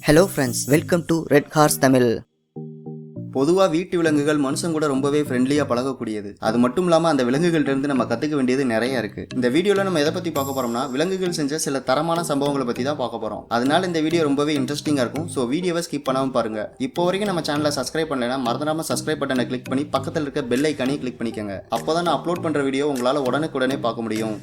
Hello friends, welcome to red horse Tamil. பொதுவாக வீட்டு விலங்குகள் மனுஷன் கூட ரொம்பவே ஃப்ரெண்ட்லியாக பழகக்கூடியது. அது மட்டும் இல்லாமல் அந்த விலங்குகள்ட்ட இருந்து நம்ம கற்றுக்க வேண்டியது நிறைய இருக்கு. இந்த வீடியோவில் நம்ம எதை பற்றி பார்க்க போறோம்னா, விலங்குகள் செஞ்ச சில தரமான சம்பவங்களை பற்றி தான் பார்க்க போகிறோம். அதனால இந்த வீடியோ ரொம்பவே இன்ட்ரெஸ்டிங்காக இருக்கும். ஸோ வீடியோவை ஸ்கிப் பண்ணாமல் பாருங்க. இப்போ வரைக்கும் நம்ம சேனலை சப்ஸ்கிரைப் பண்ணலைன்னா மறந்துடாம சப்ஸ்கிரைப் பட்டனை கிளிக் பண்ணி பக்கத்தில் இருக்க பெல் ஐக்கானையும் கிளிக் பண்ணிக்கோங்க. அப்போ தான் நான் அப்லோட் பண்ணுற வீடியோ உங்களால் உடனுக்குடனே பார்க்க முடியும்.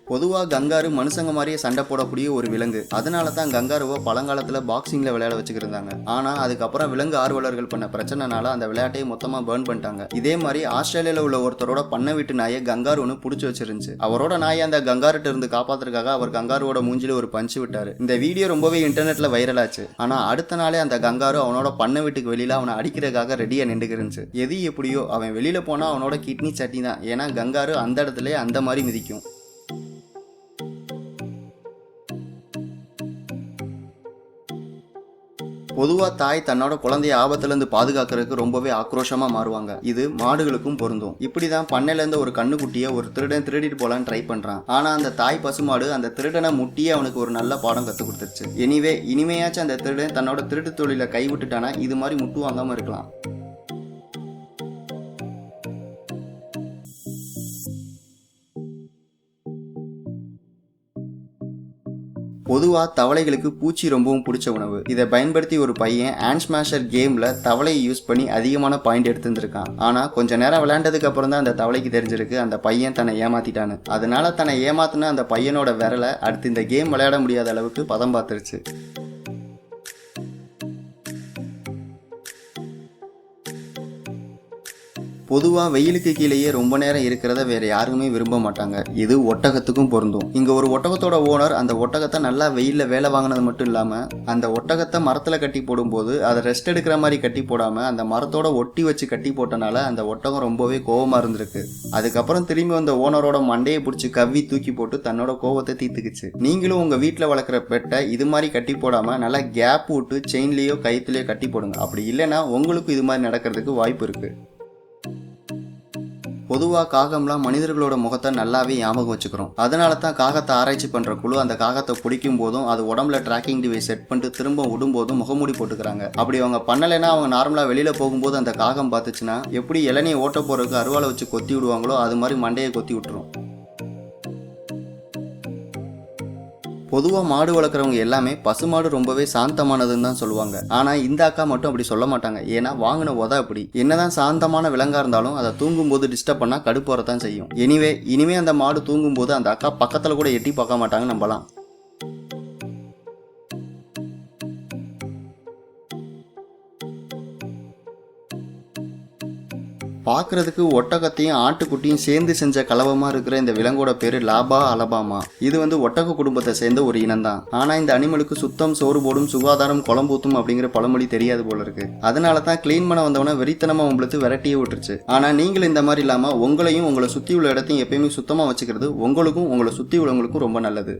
பொதுவாக கங்காரு மனுஷங்க மாதிரியே சண்டை போடக்கூடிய ஒரு விலங்கு. அதனால தான் கங்காருவை பழங்காலத்தில் பாக்ஸிங்கில் விளையாட வச்சுக்கிருந்தாங்க. ஆனால் அதுக்கப்புறம் விலங்கு ஆர்வலர்கள் பண்ண பிரச்சனைனால அந்த விளையாட்டையை மொத்தமாக பேர்ன் பண்ணிட்டாங்க. இதே மாதிரி ஆஸ்திரேலியாவில் உள்ள ஒருத்தரோட பண்ணை வீட்டு நாயை கங்காருன்னு பிடிச்சி வச்சிருந்துச்சு. அவரோட நாயை அந்த கங்காருட்ட இருந்து காப்பாத்துறதுக்காக அவர் கங்காருவோட மூஞ்சில ஒரு பஞ்சு விட்டாரு. இந்த வீடியோ ரொம்பவே இன்டர்நெட்ல வைரல் ஆச்சு. ஆனால் அடுத்த நாளே அந்த கங்காரு அவனோட பண்ணை வீட்டுக்கு வெளியில அவனை அடிக்கிறதுக்காக ரெடியா நின்றுக்கிருந்துச்சு. எது எப்படியோ அவன் வெளியில போனா அவனோட கிட்னி சட்டி தான். ஏன்னா கங்காரு அந்த இடத்துல அந்த மாதிரி மிதிக்கும். பொதுவாக தாய் தன்னோட குழந்தைய ஆபத்துலேருந்து பாதுகாக்கிறதுக்கு ரொம்பவே ஆக்ரோஷமாக மாறுவாங்க. இது மாடுகளுக்கும் பொருந்தும். இப்படி தான் பண்ணையிலேருந்து ஒரு கண்ணுக்குட்டியை ஒரு திருடன் திருடிட்டு போகலான்னு ட்ரை பண்ணுறான். ஆனால் அந்த தாய் பசுமாடு அந்த திருடனை முட்டியே அவனுக்கு ஒரு நல்ல பாடம் கற்றுக் கொடுத்துருச்சு. இனிமையாச்சும் அந்த திருடன் தன்னோட திருட்டு தொழிலை கைவிட்டுட்டானா இது மாதிரி முட்டு வாங்காமல் இருக்கலாம். பொதுவாக தவளைகளுக்கு பூச்சி ரொம்பவும் பிடிச்ச உணவு. இதை பயன்படுத்தி ஒரு பையன் ஹேண்ட் ஸ்மாஷர் கேமில் தவளையை யூஸ் பண்ணி அதிகமான பாயிண்ட் எடுத்துருந்துருக்கான். ஆனால் கொஞ்ச நேரம் விளையாண்டதுக்கு அப்புறம் தான் அந்த தவளைக்கு தெரிஞ்சிருக்கு அந்த பையன் தன்னை ஏமாத்திட்டான்னு. அதனால தன்னை ஏமாத்தின அந்த பையனோட விரலை அடுத்து இந்த கேம் விளையாட முடியாத அளவுக்கு பதம் பார்த்துருச்சு. பொதுவாக வெயிலுக்கு கீழேயே ரொம்ப நேரம் இருக்கிறத வேற யாருமே விரும்ப மாட்டாங்க. இது ஒட்டகத்துக்கும் பொருந்தும். இங்கே ஒரு ஒட்டகத்தோட ஓனர் அந்த ஒட்டகத்தை நல்லா வெயிலில் வேலை வாங்கினது மட்டும் இல்லாமல் அந்த ஒட்டகத்தை மரத்தில் கட்டி போடும்போது அதை ரெஸ்ட் எடுக்கிற மாதிரி கட்டி போடாமல் அந்த மரத்தோட ஒட்டி வச்சு கட்டி போட்டனால அந்த ஒட்டகம் ரொம்பவே கோவமாக இருந்திருக்கு. அதுக்கப்புறம் திரும்பி வந்த ஓனரோட மண்டையை பிடிச்சி கவ்வி தூக்கி போட்டு தன்னோட கோவத்தை தீர்த்துக்குச்சு. நீங்களும் உங்கள் வீட்டில் வளர்க்குற பெட்டை இது மாதிரி கட்டி போடாமல் நல்லா கேப் விட்டு செயின்லேயோ கயிற்றுலையோ கட்டி போடுங்க. அப்படி இல்லைன்னா உங்களுக்கும் இது மாதிரி நடக்கிறதுக்கு வாய்ப்பு இருக்குது. பொதுவாக காகம்லாம் மனிதர்களோட முகத்தை நல்லாவே ஞாபகம் வச்சுக்கிறோம். அதனால தான் காகத்தை ஆராய்ச்சி பண்ணுற குழு அந்த காகத்தை பிடிக்கும் போதும் அது உடம்புல ட்ராக்கிங் டிவைஸ் செட் பண்ணிட்டு திரும்ப விடும்போதும் முகமூடி போட்டுக்கிறாங்க. அப்படி அவங்க பண்ணலைன்னா அவங்க நார்மலாக வெளியில் போகும்போது அந்த காகம் பார்த்துச்சுன்னா எப்படி இளநியை ஓட்ட போகிறதுக்கு அருவாளை வச்சு கொத்தி விடுவாங்களோ அது மாதிரி மண்டையை கொத்தி விட்டுரும். பொதுவாக மாடு வளர்க்குறவங்க எல்லாமே பசுமாடு ரொம்பவே சாந்தமானதுன்னு தான் சொல்லுவாங்க. ஆனால் இந்த அக்கா மட்டும் அப்படி சொல்ல மாட்டாங்க. ஏன்னா வாங்கின உத அப்படி. என்னதான் சாந்தமான விலங்கா இருந்தாலும் அதை தூங்கும் போது டிஸ்டர்ப் பண்ணால் கடுப்பு வரத்தான் செய்யும். இனிமே அந்த மாடு தூங்கும் போது அந்த அக்கா பக்கத்தில் கூட எட்டி பார்க்க மாட்டாங்க நம்பலாம். பார்க்கறதுக்கு ஒட்டகத்தையும் ஆட்டுக்குட்டியும் சேர்ந்து செஞ்ச கலவமா இருக்கிற இந்த விலங்கோட பேரு லாபா அலபாமா. இது ஒட்டக குடும்பத்தை சேர்ந்த ஒரு இனம் தான். ஆனா இந்த அனிமலுக்கு சுத்தம் சோறு போடும் சுகாதாரம் குளம்பூத்தும் அப்படிங்கிற பழமொழி தெரியாது போல இருக்கு. அதனால தான் கிளீன் பண்ண வந்தவன வெறித்தனமா உங்களுக்கு விரட்டியே விட்டுருச்சு. ஆனா நீங்களும் இந்த மாதிரி இல்லாம உங்களையும் உங்களை சுத்தி உள்ள இடத்தையும் எப்பயுமே சுத்தமா வச்சுக்கிறது உங்களுக்கும் உங்களை சுத்தி உள்ளவங்களுக்கும் ரொம்ப நல்லது.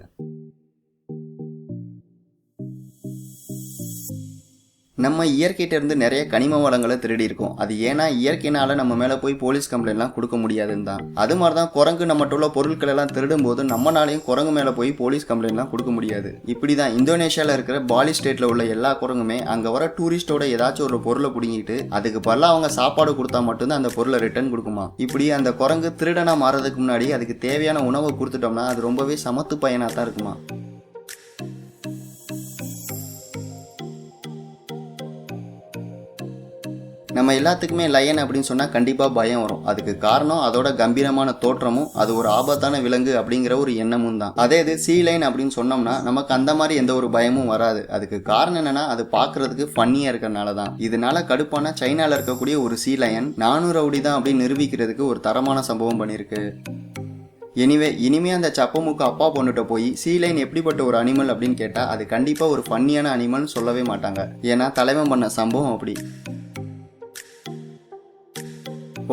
நம்ம இயற்கையிட்ட இருந்து நிறைய கனிம வளங்களை திருடி இருக்கோம். அது ஏன்னா இயற்கையினால நம்ம மேல போய் போலீஸ் கம்ப்ளைண்ட்லாம் கொடுக்க முடியாதுன்னு தான். அது மாதிரி தான் குரங்கு நம்மகிட்ட உள்ள பொருட்கள் எல்லாம் திருடும் போது நம்மளாலையும் குரங்கு மேல போய் போலீஸ் கம்ப்ளைண்ட்லாம் கொடுக்க முடியாது. இப்படிதான் இந்தோனேஷியால இருக்கிற பாலி ஸ்டேட்ல உள்ள எல்லா குரங்குமே அங்க வர டூரிஸ்டோட ஏதாச்சும் ஒரு பொருளை பிடிங்கிட்டு அதுக்கு பதிலாக அவங்க சாப்பாடு கொடுத்தா மட்டும்தான் அந்த பொருளை ரிட்டர்ன் கொடுக்குமா. இப்படி அந்த குரங்கு திருடனா மாறதுக்கு முன்னாடி அதுக்கு தேவையான உணவை கொடுத்துட்டோம்னா அது ரொம்பவே சமத்து பயனா தான் இருக்குமா. நம்ம எல்லாத்துக்குமே லயன் அப்படின்னு சொன்னால் கண்டிப்பாக பயம் வரும். அதுக்கு காரணம் அதோட கம்பீரமான தோற்றமும் அது ஒரு ஆபத்தான விலங்கு அப்படிங்கிற ஒரு எண்ணமும் தான். அதே இது சீ லைன் அப்படின்னு சொன்னோம்னா நமக்கு அந்த மாதிரி எந்த ஒரு பயமும் வராது. அதுக்கு காரணம் என்னன்னா அது பார்க்கறதுக்கு ஃபன்னியாக இருக்கிறனால தான். இதனால கடுப்பான சைனாவில் இருக்கக்கூடிய ஒரு சீ லயன் 400 ரவுடி தான் அப்படின்னு நிரூபிக்கிறதுக்கு ஒரு தரமான சம்பவம் பண்ணியிருக்கு. இனிமே அந்த சப்பமுக்கு அப்பா பொண்ணுகிட்ட போய் சீ லைன் எப்படிப்பட்ட ஒரு அனிமல் அப்படின்னு கேட்டால் அது கண்டிப்பாக ஒரு ஃபன்னியான அனிமல்னு சொல்லவே மாட்டாங்க. ஏன்னா தலைவன் பண்ண சம்பவம் அப்படி.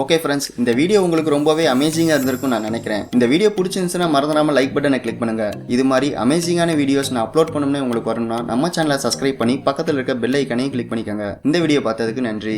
ஓகே ஃப்ரெண்ட்ஸ், இந்த வீடியோ உங்களுக்கு ரொம்பவே அமேசிங்காக இருந்திருக்கும் நான் நினைக்கிறேன். இந்த வீடியோ பிடிச்சிருந்துச்சுன்னா மறந்துடாமல் லைக் பட்டனை கிளிக் பண்ணுங்க. இது மாதிரி அமேசிங்கான வீடியோஸ் நான் அப்லோட் பண்ணணும்னு உங்களுக்கு வரணும்னா நம்ம சேனலை சப்ஸ்கிரைப் பண்ணி பக்கத்தில் இருக்க பெல் ஐக்கனையும் கிளிக் பண்ணிக்கோங்க. இந்த வீடியோ பார்த்ததுக்கு நன்றி.